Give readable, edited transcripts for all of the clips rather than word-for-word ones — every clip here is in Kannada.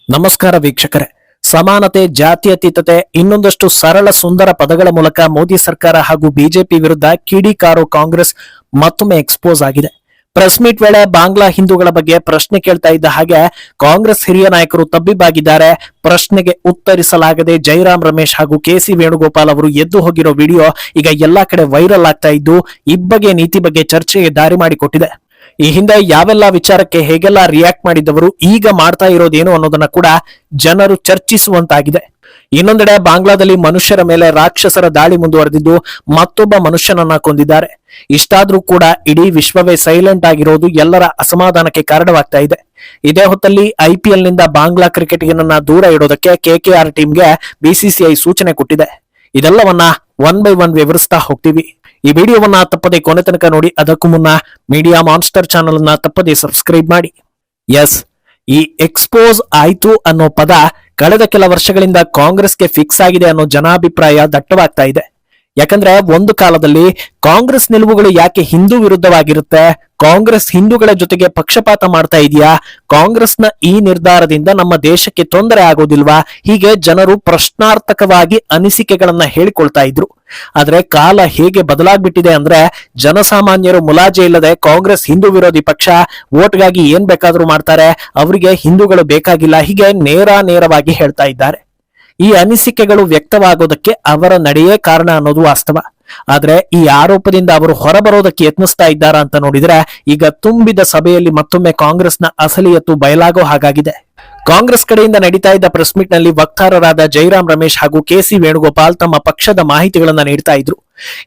ನಮಸ್ಕಾರ ವೀಕ್ಷಕರೇ. ಸಮಾನತೆ, ಜಾತ್ಯತೀತತೆ, ಇನ್ನೊಂದಷ್ಟು ಸರಳ ಸುಂದರ ಪದಗಳ ಮೂಲಕ ಮೋದಿ ಸರ್ಕಾರ ಹಾಗೂ ಬಿಜೆಪಿ ವಿರುದ್ಧ ಕಿಡಿಕಾರೋ ಕಾಂಗ್ರೆಸ್ ಮತ್ತೊಮ್ಮೆ ಎಕ್ಸ್ಪೋಸ್ ಆಗಿದೆ. ಪ್ರೆಸ್ ಮೀಟ್ ವೇಳೆ ಬಾಂಗ್ಲಾ ಹಿಂದೂಗಳ ಬಗ್ಗೆ ಪ್ರಶ್ನೆ ಕೇಳ್ತಾ ಇದ್ದ ಹಾಗೆ ಕಾಂಗ್ರೆಸ್ ಹಿರಿಯ ನಾಯಕರು ತಬ್ಬಿಬ್ಬಾಗಿದ್ದಾರೆ. ಪ್ರಶ್ನೆಗೆ ಉತ್ತರಿಸಲಾಗದೆ ಜೈರಾಮ್ ರಮೇಶ್ ಹಾಗೂ ಕೆಸಿ ವೇಣುಗೋಪಾಲ್ ಅವರು ಎದ್ದು ಹೋಗಿರೋ ವಿಡಿಯೋ ಈಗ ಎಲ್ಲಾ ಕಡೆ ವೈರಲ್ ಆಗ್ತಾ ಇದ್ದು ಇಬ್ಬಗೆ ನೀತಿ ಬಗ್ಗೆ ಚರ್ಚೆಗೆ ದಾರಿ ಮಾಡಿಕೊಟ್ಟಿದೆ. ಈ ಹಿಂದೆ ಯಾವೆಲ್ಲ ವಿಚಾರಕ್ಕೆ ಹೇಗೆಲ್ಲ ರಿಯಾಕ್ಟ್ ಮಾಡಿದವರು ಈಗ ಮಾಡ್ತಾ ಇರೋದೇನು ಅನ್ನೋದನ್ನ ಕೂಡ ಜನರು ಚರ್ಚಿಸುವಂತಾಗಿದೆ. ಇನ್ನೊಂದೆಡೆ ಬಾಂಗ್ಲಾದಲ್ಲಿ ಮನುಷ್ಯರ ಮೇಲೆ ರಾಕ್ಷಸರ ದಾಳಿ ಮುಂದುವರೆದಿದ್ದು ಮತ್ತೊಬ್ಬ ಮನುಷ್ಯನನ್ನ ಕೊಂದಿದ್ದಾರೆ. ಇಷ್ಟಾದ್ರೂ ಕೂಡ ಇಡೀ ವಿಶ್ವವೇ ಸೈಲೆಂಟ್ ಆಗಿರೋದು ಎಲ್ಲರ ಅಸಮಾಧಾನಕ್ಕೆ ಕಾರಣವಾಗ್ತಾ ಇದೆ. ಇದೇ ಹೊತ್ತಲ್ಲಿ IPL ನಿಂದ ಬಾಂಗ್ಲಾ ಕ್ರಿಕೆಟಿಗನನ್ನ ದೂರ ಇಡೋದಕ್ಕೆ KKR ಟೀಮ್ಗೆ BCCI ಸೂಚನೆ ಕೊಟ್ಟಿದೆ. ಇದೆಲ್ಲವನ್ನ ಒನ್ ಬೈ ಒನ್ ವಿವರಿಸ್ತಾ ಹೋಗ್ತೀವಿ. ಈ ವಿಡಿಯೋವನ್ನ ತಪ್ಪದೆ ಕೊನೆ ತನಕ ನೋಡಿ. ಅದಕ್ಕೂ ಮುನ್ನ ಮೀಡಿಯಾ ಮಾನ್ಸ್ಟರ್ ಚಾನೆಲ್ ಅನ್ನ ತಪ್ಪದೆ ಸಬ್ಸ್ಕ್ರೈಬ್ ಮಾಡಿ. ಎಸ್, ಈ ಎಕ್ಸ್ಪೋಸ್ ಆಯ್ತು ಅನ್ನೋ ಪದ ಕಳೆದ ಕೆಲ ವರ್ಷಗಳಿಂದ ಕಾಂಗ್ರೆಸ್ಗೆ ಫಿಕ್ಸ್ ಆಗಿದೆ ಅನ್ನೋ ಜನಾಭಿಪ್ರಾಯ ದಟ್ಟವಾಗ್ತಾ ಇದೆ. ಯಾಕಂದ್ರೆ ಒಂದು ಕಾಲದಲ್ಲಿ ಕಾಂಗ್ರೆಸ್ ನಿಲುವುಗಳು ಯಾಕೆ ಹಿಂದೂ ವಿರುದ್ಧವಾಗಿರುತ್ತೆ, ಕಾಂಗ್ರೆಸ್ ಹಿಂದೂಗಳ ಜೊತೆಗೆ ಪಕ್ಷಪಾತ ಮಾಡ್ತಾ ಇದೆಯಾ, ಕಾಂಗ್ರೆಸ್ನ ಈ ನಿರ್ಧಾರದಿಂದ ನಮ್ಮ ದೇಶಕ್ಕೆ ತೊಂದರೆ ಆಗೋದಿಲ್ವಾ, ಹೀಗೆ ಜನರು ಪ್ರಶ್ನಾರ್ಥಕವಾಗಿ ಅನಿಸಿಕೆಗಳನ್ನ ಹೇಳಿಕೊಳ್ತಾ ಇದ್ರು. ಆದ್ರೆ ಕಾಲ ಹೇಗೆ ಬದಲಾಗ್ಬಿಟ್ಟಿದೆ ಅಂದ್ರೆ ಜನಸಾಮಾನ್ಯರು ಮುಲಾಜೆ ಇಲ್ಲದೆ ಕಾಂಗ್ರೆಸ್ ಹಿಂದೂ ವಿರೋಧಿ ಪಕ್ಷ, ವೋಟ್ಗಾಗಿ ಏನ್ ಬೇಕಾದ್ರೂ ಮಾಡ್ತಾರೆ, ಅವರಿಗೆ ಹಿಂದೂಗಳು ಬೇಕಾಗಿಲ್ಲ, ಹೀಗೆ ನೇರವಾಗಿ ಹೇಳ್ತಾ ಇದ್ದಾರೆ. ಈ ಅನಿಸಿಕೆಗಳು ವ್ಯಕ್ತವಾಗೋದಕ್ಕೆ ಅವರ ನಡೆಯೇ ಕಾರಣ ಅನ್ನೋದು ವಾಸ್ತವ. ಆದ್ರೆ ಈ ಆರೋಪದಿಂದ ಅವರು ಹೊರಬರೋದಕ್ಕೆ ಯತ್ನಿಸ್ತಾ ಇದ್ದಾರಾ ಅಂತ ನೋಡಿದ್ರೆ ಈಗ ತುಂಬಿದ ಸಭೆಯಲ್ಲಿ ಮತ್ತೊಮ್ಮೆ ಕಾಂಗ್ರೆಸ್ನ ಅಸಲಿಯತ್ತು ಬಯಲಾಗೋ ಹಾಗಾಗಿದೆ. ಕಾಂಗ್ರೆಸ್ ಕಡೆಯಿಂದ ನಡೀತಾ ಇದ್ದ ಪ್ರೆಸ್ ಮೀಟ್ ನಲ್ಲಿ ವಕ್ತಾರರಾದ ಜೈರಾಮ್ ರಮೇಶ್ ಹಾಗೂ ಕೆಸಿ ವೇಣುಗೋಪಾಲ್ ತಮ್ಮ ಪಕ್ಷದ ಮಾಹಿತಿಗಳನ್ನ ನೀಡ್ತಾ ಇದ್ರು.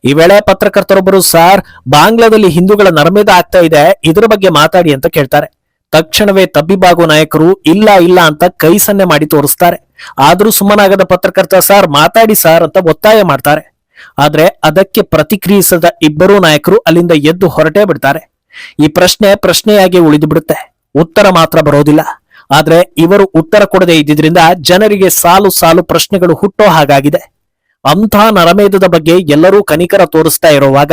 ಈ ವೇಳೆ ಪತ್ರಕರ್ತರೊಬ್ಬರು, ಸಾರ್, ಬಾಂಗ್ಲಾದಲ್ಲಿ ಹಿಂದೂಗಳ ನರಮೇಧ ಆಗ್ತಾ ಇದೆ, ಇದರ ಬಗ್ಗೆ ಮಾತಾಡಿ ಅಂತ ಕೇಳ್ತಾರೆ. ತಕ್ಷಣವೇ ತಬ್ಬಿಬ್ಬಾಗೋ ನಾಯಕರು ಇಲ್ಲ ಇಲ್ಲ ಅಂತ ಕೈ ಸನ್ನೆ ಮಾಡಿ ತೋರಿಸ್ತಾರೆ. ಆದ್ರೂ ಸುಮ್ಮನಾಗದ ಪತ್ರಕರ್ತ, ಸಾರ್ ಮಾತಾಡಿ ಸಾರ್ ಅಂತ ಒತ್ತಾಯ ಮಾಡ್ತಾರೆ. ಆದ್ರೆ ಅದಕ್ಕೆ ಪ್ರತಿಕ್ರಿಯಿಸದ ಇಬ್ಬರೂ ನಾಯಕರು ಅಲ್ಲಿಂದ ಎದ್ದು ಹೊರಟೇ ಬಿಡ್ತಾರೆ. ಈ ಪ್ರಶ್ನೆಯಾಗಿ ಉಳಿದು ಬಿಡುತ್ತೆ, ಉತ್ತರ ಮಾತ್ರ ಬರೋದಿಲ್ಲ. ಆದ್ರೆ ಇವರು ಉತ್ತರ ಕೊಡದೆ ಇದ್ದಿದ್ರಿಂದ ಜನರಿಗೆ ಸಾಲು ಸಾಲು ಪ್ರಶ್ನೆಗಳು ಹುಟ್ಟೋ ಹಾಗಾಗಿದೆ. ಅಂಥ ನರಮೇಧದ ಬಗ್ಗೆ ಎಲ್ಲರೂ ಕನಿಕರ ತೋರಿಸ್ತಾ ಇರುವಾಗ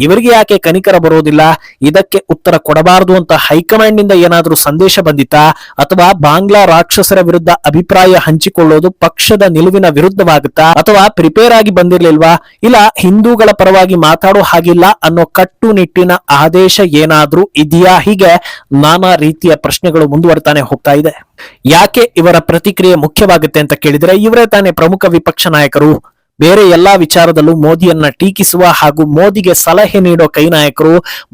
ಇವರಿಗೆ ಯಾಕೆ ಕನಿಕರ ಬರೋದಿಲ್ಲ, ಇದಕ್ಕೆ ಉತ್ತರ ಕೊಡಬಾರದು ಅಂತ ಹೈಕಮಾಂಡ್ ನಿಂದ ಏನಾದ್ರೂ ಸಂದೇಶ ಬಂದಿತ್ತಾ, ಅಥವಾ ಬಾಂಗ್ಲಾ ರಾಕ್ಷಸರ ವಿರುದ್ಧ ಅಭಿಪ್ರಾಯ ಹಂಚಿಕೊಳ್ಳೋದು ಪಕ್ಷದ ನಿಲುವಿನ ವಿರುದ್ಧವಾಗುತ್ತಾ, ಅಥವಾ ಪ್ರಿಪೇರ್ ಆಗಿ ಬಂದಿರ್ಲಿಲ್ವಾ, ಇಲ್ಲ ಹಿಂದೂಗಳ ಪರವಾಗಿ ಮಾತಾಡೋ ಹಾಗಿಲ್ಲ ಅನ್ನೋ ಕಟ್ಟುನಿಟ್ಟಿನ ಆದೇಶ ಏನಾದ್ರೂ ಇದೆಯಾ, ಹೀಗೆ ನಾನಾ ರೀತಿಯ ಪ್ರಶ್ನೆಗಳು ಮುಂದುವರಿತಾನೆ ಹೋಗ್ತಾ ಇದೆ. ಯಾಕೆ ಇವರ ಪ್ರತಿಕ್ರಿಯೆ ಮುಖ್ಯವಾಗುತ್ತೆ ಅಂತ ಕೇಳಿದ್ರೆ, ಇವರೇ ತಾನೇ ಪ್ರಮುಖ ವಿಪಕ್ಷ ನಾಯಕರು. ಬೇರೆ ಎಲ್ಲಾ ವಿಚಾರದಲ್ಲೂ ಮೋದಿಯನ್ನ ಟೀಕಿಸುವ ಹಾಗೂ ಮೋದಿಗೆ ಸಲಹೆ ನೀಡೋ ಕೈ ನಾಯಕರು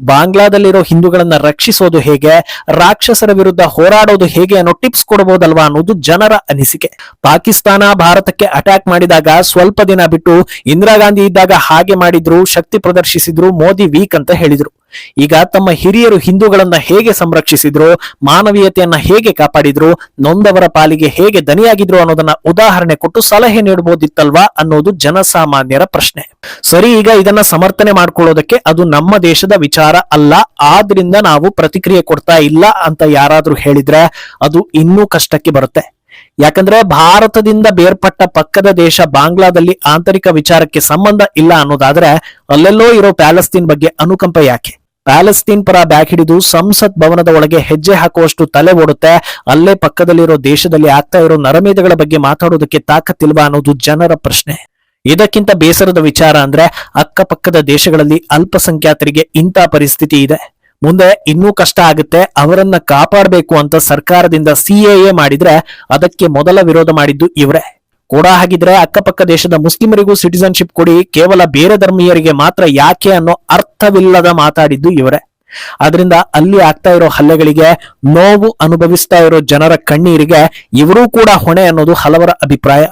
ಬಾಂಗ್ಲಾದಲ್ಲಿರೋ ಹಿಂದೂಗಳನ್ನ ರಕ್ಷಿಸೋದು ಹೇಗೆ, ರಾಕ್ಷಸರ ವಿರುದ್ಧ ಹೋರಾಡೋದು ಹೇಗೆ ಅನ್ನೋ ಟಿಪ್ಸ್ ಕೊಡಬಹುದಲ್ವಾ ಅನ್ನೋದು ಜನರ ಅನಿಸಿಕೆ. ಪಾಕಿಸ್ತಾನ ಭಾರತಕ್ಕೆ ಅಟ್ಯಾಕ್ ಮಾಡಿದಾಗ ಸ್ವಲ್ಪ ದಿನ ಬಿಟ್ಟು ಇಂದಿರಾ ಗಾಂಧಿ ಇದ್ದಾಗ ಹಾಗೆ ಮಾಡಿದ್ರು, ಶಕ್ತಿ ಪ್ರದರ್ಶಿಸಿದ್ರು, ಮೋದಿ ವೀಕ್ ಅಂತ ಹೇಳಿದ್ರು. ಈಗ ತಮ್ಮ ಹಿರಿಯರು ಹಿಂದೂಗಳನ್ನ ಹೇಗೆ ಸಂರಕ್ಷಿಸಿದ್ರು, ಮಾನವೀಯತೆಯನ್ನ ಹೇಗೆ ಕಾಪಾಡಿದ್ರು, ನೊಂದವರ ಪಾಲಿಗೆ ಹೇಗೆ ದನಿಯಾಗಿದ್ರು ಅನ್ನೋದನ್ನ ಉದಾಹರಣೆ ಕೊಟ್ಟು ಸಲಹೆ ನೀಡಬಹುದಿತ್ತಲ್ವಾ ಅನ್ನೋದು ಜನಸಾಮಾನ್ಯರ ಪ್ರಶ್ನೆ. ಸರಿ, ಈಗ ಇದನ್ನ ಸಮರ್ಥನೆ ಮಾಡ್ಕೊಳ್ಳೋದಕ್ಕೆ ಅದು ನಮ್ಮ ದೇಶದ ವಿಚಾರ ಅಲ್ಲ, ಆದ್ರಿಂದ ನಾವು ಪ್ರತಿಕ್ರಿಯೆ ಕೊಡ್ತಾ ಇಲ್ಲ ಅಂತ ಯಾರಾದ್ರೂ ಹೇಳಿದ್ರೆ ಅದು ಇನ್ನೂ ಕಷ್ಟಕ್ಕೆ ಬರುತ್ತೆ. ಯಾಕಂದ್ರೆ ಭಾರತದಿಂದ ಬೇರ್ಪಟ್ಟ ಪಕ್ಕದ ದೇಶ ಬಾಂಗ್ಲಾದಲ್ಲಿ ಆಂತರಿಕ ವಿಚಾರಕ್ಕೆ ಸಂಬಂಧ ಇಲ್ಲ ಅನ್ನೋದಾದ್ರೆ ಅಲ್ಲೆಲ್ಲೋ ಇರೋ ಪ್ಯಾಲೆಸ್ತೀನ್ ಬಗ್ಗೆ ಅನುಕಂಪ ಯಾಕೆ? ಪ್ಯಾಲೆಸ್ತೀನ್ ಪರ ಬ್ಯಾಗ್ ಹಿಡಿದು ಸಂಸತ್ ಭವನದ ಒಳಗೆ ಹೆಜ್ಜೆ ಹಾಕುವಷ್ಟು ತಲೆ ಓಡುತ್ತೆ. ಅಲ್ಲೇ ಪಕ್ಕದಲ್ಲಿರೋ ದೇಶದಲ್ಲಿ ಆಗ್ತಾ ಇರೋ ನರಮೇಧಗಳ ಬಗ್ಗೆ ಮಾತಾಡೋದಕ್ಕೆ ತಾಕತ್ತಿಲ್ವಾ ಅನ್ನೋದು ಜನರ ಪ್ರಶ್ನೆ. ಇದಕ್ಕಿಂತ ಬೇಸರದ ವಿಚಾರ ಅಂದ್ರೆ ಅಕ್ಕಪಕ್ಕದ ದೇಶಗಳಲ್ಲಿ ಅಲ್ಪಸಂಖ್ಯಾತರಿಗೆ ಇಂಥ ಪರಿಸ್ಥಿತಿ ಇದೆ, ಮುಂದೆ ಇನ್ನೂ ಕಷ್ಟ ಆಗುತ್ತೆ, ಅವರನ್ನ ಕಾಪಾಡಬೇಕು ಅಂತ ಸರ್ಕಾರದಿಂದ CAA ಮಾಡಿದ್ರೆ ಅದಕ್ಕೆ ಮೊದಲ ವಿರೋಧ ಮಾಡಿದ್ದು ಇವರೇ. ಕೂಡ ಹಾಗಿದ್ರೆ ಅಕ್ಕಪಕ್ಕ ದೇಶದ ಮುಸ್ಲಿಮರಿಗೂ ಸಿಟಿಸನ್ಶಿಪ್ ಕೊಡಿ, ಕೇವಲ ಬೇರೆ ಧರ್ಮೀಯರಿಗೆ ಮಾತ್ರ ಯಾಕೆ ಅನ್ನೋ ಅರ್ಥವಿಲ್ಲದ ಮಾತಾಡಿದ್ದು ಇವರೇ. ಆದ್ರಿಂದ ಅಲ್ಲಿ ಆಗ್ತಾ ಇರೋ ಹಲ್ಲೆಗಳಿಗೆ, ನೋವು ಅನುಭವಿಸ್ತಾ ಇರೋ ಜನರ ಕಣ್ಣೀರಿಗೆ ಇವರೂ ಕೂಡ ಹೊಣೆ ಅನ್ನೋದು ಹಲವರ ಅಭಿಪ್ರಾಯ.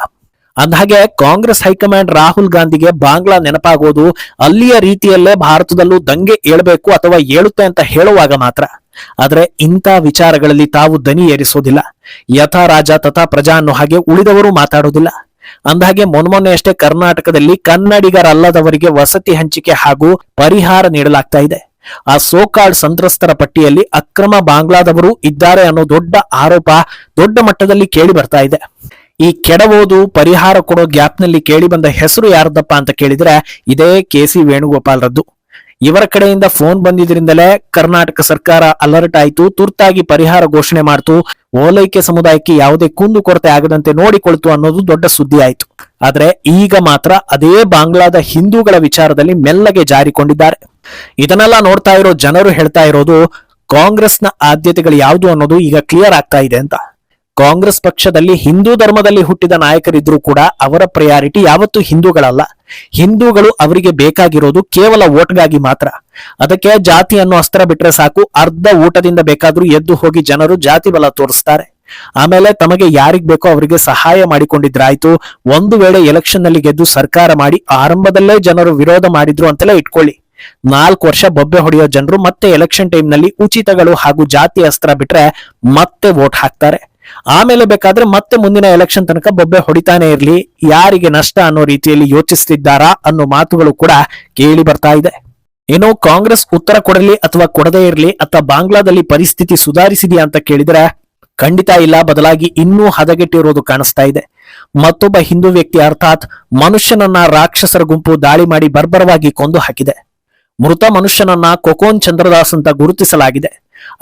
ಅಂದಹಾಗೆ ಕಾಂಗ್ರೆಸ್ ಹೈಕಮಾಂಡ್ ರಾಹುಲ್ ಗಾಂಧಿಗೆ ಬಾಂಗ್ಲಾ ನೆನಪಾಗೋದು ಅಲ್ಲಿಯ ರೀತಿಯಲ್ಲೇ ಭಾರತದಲ್ಲೂ ದಂಗೆ ಏಳಬೇಕು ಅಥವಾ ಏಳುತ್ತೆ ಅಂತ ಹೇಳುವಾಗ ಮಾತ್ರ. ಆದ್ರೆ ಇಂಥ ವಿಚಾರಗಳಲ್ಲಿ ತಾವು ದನಿ ಏರಿಸೋದಿಲ್ಲ. ಯಥಾ ರಾಜ ತಥಾ ಪ್ರಜಾ ಅನ್ನೋ ಹಾಗೆ ಉಳಿದವರು ಮಾತಾಡೋದಿಲ್ಲ. ಅಂದಹಾಗೆ ಮೊನ್ನೆ ಅಷ್ಟೇ ಕರ್ನಾಟಕದಲ್ಲಿ ಕನ್ನಡಿಗರಲ್ಲದವರಿಗೆ ವಸತಿ ಹಂಚಿಕೆ ಹಾಗೂ ಪರಿಹಾರ ನೀಡಲಾಗ್ತಾ ಇದೆ. ಆ ಸೋಕಾಲ್ಡ್ ಸಂತ್ರಸ್ತರ ಪಟ್ಟಿಯಲ್ಲಿ ಅಕ್ರಮ ಬಾಂಗ್ಲಾದವರು ಇದ್ದಾರೆ ಅನ್ನೋ ದೊಡ್ಡ ಆರೋಪ ದೊಡ್ಡ ಮಟ್ಟದಲ್ಲಿ ಕೇಳಿ ಬರ್ತಾ ಇದೆ. ಈ ಕೆಡವೋದು ಪರಿಹಾರ ಕೊಡೋ ಗ್ಯಾಪ್ನಲ್ಲಿ ಕೇಳಿ ಬಂದ ಹೆಸರು ಯಾರದಪ್ಪ ಅಂತ ಕೇಳಿದ್ರೆ ಇದೇ ಕೆಸಿ ವೇಣುಗೋಪಾಲ್ ರದ್ದು. ಇವರ ಕಡೆಯಿಂದ ಫೋನ್ ಬಂದಿದ್ರಿಂದಲೇ ಕರ್ನಾಟಕ ಸರ್ಕಾರ ಅಲರ್ಟ್ ಆಯಿತು, ತುರ್ತಾಗಿ ಪರಿಹಾರ ಘೋಷಣೆ ಮಾಡ್ತು, ಓಲೈಕೆ ಸಮುದಾಯಕ್ಕೆ ಯಾವುದೇ ಕುಂದುಕೊರತೆ ಆಗದಂತೆ ನೋಡಿಕೊಳ್ತು ಅನ್ನೋದು ದೊಡ್ಡ ಸುದ್ದಿ ಆಯಿತು. ಆದ್ರೆ ಈಗ ಮಾತ್ರ ಅದೇ ಬಾಂಗ್ಲಾದ ಹಿಂದೂಗಳ ವಿಚಾರದಲ್ಲಿ ಮೆಲ್ಲಗೆ ಜಾರಿಕೊಂಡಿದ್ದಾರೆ. ಇದನ್ನೆಲ್ಲ ನೋಡ್ತಾ ಇರೋ ಜನರು ಹೇಳ್ತಾ ಇರೋದು ಕಾಂಗ್ರೆಸ್ನ ಆದ್ಯತೆಗಳು ಯಾವುದು ಅನ್ನೋದು ಈಗ ಕ್ಲಿಯರ್ ಆಗ್ತಾ ಇದೆ ಅಂತ. ಕಾಂಗ್ರೆಸ್ ಪಕ್ಷದಲ್ಲಿ ಹಿಂದೂ ಧರ್ಮದಲ್ಲಿ ಹುಟ್ಟಿದ ನಾಯಕರಿದ್ರೂ ಕೂಡ ಅವರ ಪ್ರಯಾರಿಟಿ ಯಾವತ್ತೂ ಹಿಂದೂಗಳಲ್ಲ. ಹಿಂದೂಗಳು ಅವರಿಗೆ ಬೇಕಾಗಿರೋದು ಕೇವಲ ಓಟ್ಗಾಗಿ ಮಾತ್ರ. ಅದಕ್ಕೆ ಜಾತಿ ಅನ್ನೋ ಅಸ್ತ್ರ ಬಿಟ್ರೆ ಸಾಕು, ಅರ್ಧ ಊಟದಿಂದ ಬೇಕಾದ್ರೂ ಎದ್ದು ಹೋಗಿ ಜನರು ಜಾತಿ ಬಲ ತೋರಿಸ್ತಾರೆ. ಆಮೇಲೆ ತಮಗೆ ಯಾರಿಗ್ ಬೇಕೋ ಅವರಿಗೆ ಸಹಾಯ ಮಾಡಿಕೊಂಡಿದ್ರಾಯ್ತು. ಒಂದು ವೇಳೆ ಎಲೆಕ್ಷನ್ ನಲ್ಲಿ ಗೆದ್ದು ಸರ್ಕಾರ ಮಾಡಿ ಆರಂಭದಲ್ಲೇ ಜನರು ವಿರೋಧ ಮಾಡಿದ್ರು ಅಂತೆಲ್ಲ ಇಟ್ಕೊಳ್ಳಿ, 4 ವರ್ಷ ಬೊಬ್ಬೆ ಹೊಡೆಯೋ ಜನರು ಮತ್ತೆ ಎಲೆಕ್ಷನ್ ಟೈಮ್ ನಲ್ಲಿ ಉಚಿತಗಳು ಹಾಗೂ ಜಾತಿ ಅಸ್ತ್ರ ಬಿಟ್ರೆ ಮತ್ತೆ ವೋಟ್ ಹಾಕ್ತಾರೆ. ಆಮೇಲೆ ಬೇಕಾದ್ರೆ ಮತ್ತೆ ಮುಂದಿನ ಎಲೆಕ್ಷನ್ ತನಕ ಬೊಬ್ಬೆ ಹೊಡಿತಾನೆ ಇರ್ಲಿ, ಯಾರಿಗೆ ನಷ್ಟ ಅನ್ನೋ ರೀತಿಯಲ್ಲಿ ಯೋಚಿಸ್ತಿದ್ದಾರಾ ಅನ್ನೋ ಮಾತುಗಳು ಕೂಡ ಕೇಳಿ ಬರ್ತಾ ಇದೆ. ಏನೋ ಕಾಂಗ್ರೆಸ್ ಉತ್ತರ ಕೊಡಲಿ ಅಥವಾ ಕೊಡದೇ ಇರ್ಲಿ ಅಥವಾ ಬಾಂಗ್ಲಾದಲ್ಲಿ ಪರಿಸ್ಥಿತಿ ಸುಧಾರಿಸಿದೆಯಾ ಅಂತ ಕೇಳಿದ್ರೆ ಖಂಡಿತ ಇಲ್ಲ, ಬದಲಾಗಿ ಇನ್ನೂ ಹದಗೆಟ್ಟಿರೋದು ಕಾಣಿಸ್ತಾ ಇದೆ. ಮತ್ತೊಬ್ಬ ಹಿಂದೂ ವ್ಯಕ್ತಿ ಅರ್ಥಾತ್ ಮನುಷ್ಯನನ್ನ ರಾಕ್ಷಸರ ಗುಂಪು ದಾಳಿ ಮಾಡಿ ಬರ್ಬರವಾಗಿ ಕೊಂದು ಹಾಕಿದೆ. ಮೃತ ಮನುಷ್ಯನನ್ನ ಕೊಕೋನ್ ಚಂದ್ರದಾಸ್ ಅಂತ ಗುರುತಿಸಲಾಗಿದೆ.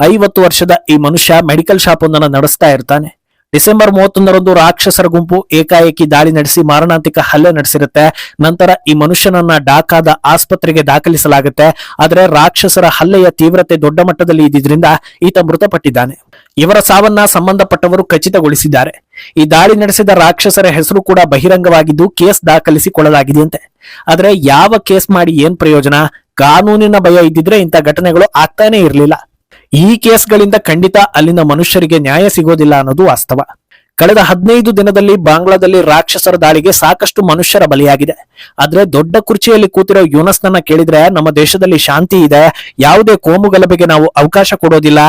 50 ವರ್ಷದ ಈ ಮನುಷ್ಯ ಮೆಡಿಕಲ್ ಶಾಪ್ ಒಂದನ್ನು ನಡೆಸ್ತಾ ಇರ್ತಾನೆ. ಡಿಸೆಂಬರ್ 31ರಂದು ರಾಕ್ಷಸರ ಗುಂಪು ಏಕಾಏಕಿ ದಾಳಿ ನಡೆಸಿ ಮಾರಣಾಂತಿಕ ಹಲ್ಲೆ ನಡೆಸಿರುತ್ತೆ. ನಂತರ ಈ ಮನುಷ್ಯನನ್ನ ಢಾಕಾದ ಆಸ್ಪತ್ರೆಗೆ ದಾಖಲಿಸಲಾಗುತ್ತೆ. ಆದರೆ ರಾಕ್ಷಸರ ಹಲ್ಲೆಯ ತೀವ್ರತೆ ದೊಡ್ಡ ಮಟ್ಟದಲ್ಲಿ ಇದ್ದಿದ್ರಿಂದ ಈತ ಮೃತಪಟ್ಟಿದ್ದಾನೆ. ಇವರ ಸಾವನ್ನ ಸಂಬಂಧಪಟ್ಟವರು ಖಚಿತಗೊಳಿಸಿದ್ದಾರೆ. ಈ ದಾಳಿ ನಡೆಸಿದ ರಾಕ್ಷಸರ ಹೆಸರು ಕೂಡ ಬಹಿರಂಗವಾಗಿದ್ದು ಕೇಸ್ ದಾಖಲಿಸಿಕೊಳ್ಳಲಾಗಿದೆಯಂತೆ. ಆದ್ರೆ ಯಾವ ಕೇಸ್ ಮಾಡಿ ಏನ್ ಪ್ರಯೋಜನ? ಕಾನೂನಿನ ಭಯ ಇದ್ದಿದ್ರೆ ಇಂಥ ಘಟನೆಗಳು ಆಗ್ತಾನೆ ಇರಲಿಲ್ಲ. ಈ ಕೇಸ್ಗಳಿಂದ ಖಂಡಿತ ಅಲ್ಲಿನ ಮನುಷ್ಯರಿಗೆ ನ್ಯಾಯ ಸಿಗೋದಿಲ್ಲ ಅನ್ನೋದು ವಾಸ್ತವ. ಕಳೆದ 15 ದಿನದಲ್ಲಿ ಬಾಂಗ್ಲಾದಲ್ಲಿ ರಾಕ್ಷಸರ ದಾಳಿಗೆ ಸಾಕಷ್ಟು ಮನುಷ್ಯರ ಬಲಿಯಾಗಿದೆ. ಆದ್ರೆ ದೊಡ್ಡ ಕುರ್ಚಿಯಲ್ಲಿ ಕೂತಿರೋ ಯೂನಸ್ನನ್ನ ಕೇಳಿದ್ರೆ ನಮ್ಮ ದೇಶದಲ್ಲಿ ಶಾಂತಿ ಇದೆ, ಯಾವುದೇ ಕೋಮು ಗಲಭೆಗೆ ನಾವು ಅವಕಾಶ ಕೊಡೋದಿಲ್ಲ,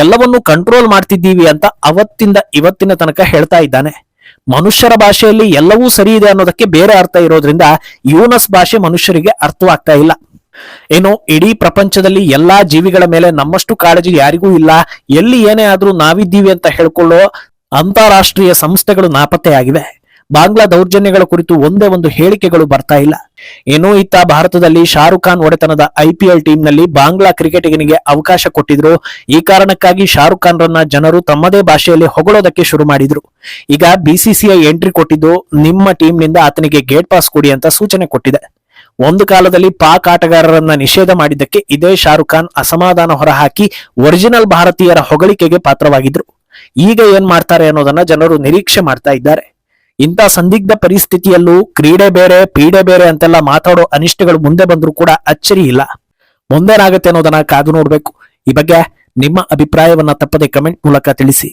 ಎಲ್ಲವನ್ನೂ ಕಂಟ್ರೋಲ್ ಮಾಡ್ತಿದ್ದೀವಿ ಅಂತ ಅವತ್ತಿಂದ ಇವತ್ತಿನ ತನಕ ಹೇಳ್ತಾ ಇದ್ದಾನೆ. ಮನುಷ್ಯರ ಭಾಷೆಯಲ್ಲಿ ಎಲ್ಲವೂ ಸರಿ ಇದೆ ಅನ್ನೋದಕ್ಕೆ ಬೇರೆ ಅರ್ಥ ಇರೋದ್ರಿಂದ ಯೂನಸ್ ಭಾಷೆ ಮನುಷ್ಯರಿಗೆ ಅರ್ಥವಾಗ್ತಾ ಇಲ್ಲ. ಏನೋ ಇಡೀ ಪ್ರಪಂಚದಲ್ಲಿ ಎಲ್ಲಾ ಜೀವಿಗಳ ಮೇಲೆ ನಮ್ಮಷ್ಟು ಕಾಳಜಿ ಯಾರಿಗೂ ಇಲ್ಲ, ಎಲ್ಲಿ ಏನೇ ಆದ್ರೂ ನಾವಿದ್ದೀವಿ ಅಂತ ಹೇಳ್ಕೊಳ್ಳೋ ಅಂತಾರಾಷ್ಟ್ರೀಯ ಸಂಸ್ಥೆಗಳು ನಾಪತ್ತೆಯಾಗಿವೆ. ಬಾಂಗ್ಲಾ ದೌರ್ಜನ್ಯಗಳ ಕುರಿತು ಒಂದೇ ಒಂದು ಹೇಳಿಕೆಗಳು ಬರ್ತಾ ಇಲ್ಲ. ಏನೋ ಇತ್ತ ಭಾರತದಲ್ಲಿ ಶಾರುಖ್ ಖಾನ್ ಒಡೆತನದ IPL ಟೀಮ್ ನಲ್ಲಿ ಬಾಂಗ್ಲಾ ಕ್ರಿಕೆಟಿಗನಿಗೆ ಅವಕಾಶ ಕೊಟ್ಟಿದ್ರು. ಈ ಕಾರಣಕ್ಕಾಗಿ ಶಾರುಖ್ ಖಾನ್ ರನ್ನ ಜನರು ತಮ್ಮದೇ ಭಾಷೆಯಲ್ಲಿ ಹೊಗಳೋದಕ್ಕೆ ಶುರು ಮಾಡಿದ್ರು. ಈಗ BCCI ಎಂಟ್ರಿ ಕೊಟ್ಟಿದ್ದು ನಿಮ್ಮ ಟೀಮ್ ನಿಂದ ಆತನಿಗೆ ಗೇಟ್ ಪಾಸ್ ಕೊಡಿ ಅಂತ ಸೂಚನೆ ಕೊಟ್ಟಿದೆ. ಒಂದು ಕಾಲದಲ್ಲಿ ಪಾಕ್ ಆಟಗಾರರನ್ನ ನಿಷೇಧ ಮಾಡಿದ್ದಕ್ಕೆ ಇದೇ ಶಾರುಖ್ ಖಾನ್ ಅಸಮಾಧಾನ ಹೊರಹಾಕಿ ಒರಿಜಿನಲ್ ಭಾರತೀಯರ ಹೊಗಳಿಕೆಗೆ ಪಾತ್ರವಾಗಿದ್ರು. ಈಗ ಏನ್ ಮಾಡ್ತಾರೆ ಅನ್ನೋದನ್ನ ಜನರು ನಿರೀಕ್ಷೆ ಮಾಡ್ತಾ ಇದ್ದಾರೆ. ಇಂಥ ಸಂದಿಗ್ಧ ಪರಿಸ್ಥಿತಿಯಲ್ಲೂ ಕ್ರೀಡೆ ಬೇರೆ ಪೀಡೆ ಬೇರೆ ಅಂತೆಲ್ಲ ಮಾತಾಡೋ ಅನಿಷ್ಟಗಳು ಮುಂದೆ ಬಂದ್ರೂ ಕೂಡ ಅಚ್ಚರಿ ಇಲ್ಲ. ಮುಂದೇನಾಗುತ್ತೆ ಅನ್ನೋದನ್ನ ಕಾದು ನೋಡ್ಬೇಕು. ಈ ಬಗ್ಗೆ ನಿಮ್ಮ ಅಭಿಪ್ರಾಯವನ್ನ ತಪ್ಪದೆ ಕಮೆಂಟ್ ಮೂಲಕ ತಿಳಿಸಿ.